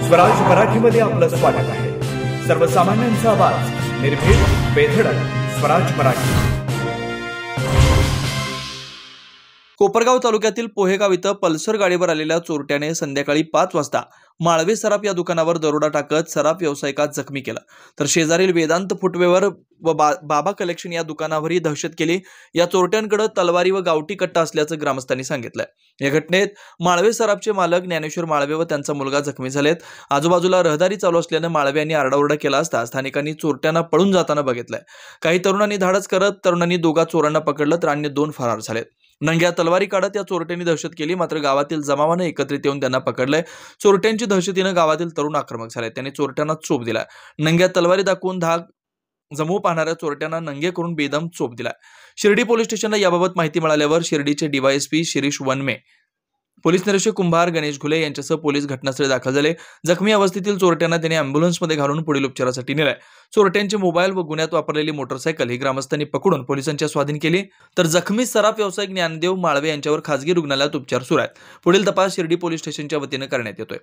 स्वराज मराठीमध्ये आपलं स्वागत आहे। सर्वसामान्यांचा आवाज, निर्भीड, बेधडक, स्वराज मराठी। कोपरगाव तालुक्यातील पोहेगाव इथं पल्सर गाडीवर आलेल्या चोरट्याने संध्याकाळी 5 वाजता माळवे सराफ या दुकानावर दरोडा टाकत सराफ व्यावसायिकास जखमी केला, तर शेजारील वेदांत फुटवेअर व बाबा कलेक्शन या दुकानावरही दहशत केली। या चोरट्यांकडे तलवारी व गावठी कट्टा असल्याचं ग्रामस्थांनी सांगितलंय। या घटनेत माळवे सराफचे मालक ज्ञानेश्वर माळवे व त्यांचा मुलगा जखमी झालेत। आजूबाजूला रहदारी चालू असल्याने माळवे यांनी आरडाओरडा केला असता स्थानिकांनी चोरट्यांना पळून जाताना बघितलंय। काही तरुणांनी धाडस करत तरुणांनी दोघा चोरांना पकडलं, तर अन्य 2 फरार झालेत। नंग्या तलवारी काढत या चोरट्यांनी दहशत केली, मात्र गावातील जमावाने एकत्रित येऊन त्यांना पकडलंय। चोरट्यांची दहशतीने गावातील तरुण आक्रमक झाले, त्यांनी चोरट्यांना चोप दिला। नंग्या तलवारी दाखवून धाक जमवू पाहणाऱ्या चोरट्यांना नंगे करून बेदम चोप दिला। शिर्डी पोलीस स्टेशनला याबाबत माहिती मिळाल्यावर शिर्डीचे डीवायएसपी शिरीष वनमे, पोलीस निरीक्षक कुंभार गणेश घुले यांच्यासह पोलीस घटनास्थळी दाखल झाले। जखमी अवस्थेतील चोरट्यांना त्यांनी अँब्युलन्समध्ये घालून पुढील उपचारासाठी नेले। चोरट्यांचे मोबाईल व गुन्ह्यात वापरलेली मोटरसायकल ही ग्रामस्थांनी पकडून पोलिसांच्या स्वाधीन केली, तर जखमी सराफ व्यावसायिक ज्ञानदेव माळवे यांच्यावर खासगी रुग्णालयात उपचार सुरू आहेत। पुढील तपास शिर्डी पोलीस स्टेशनच्या वतीने करण्यात येतोय।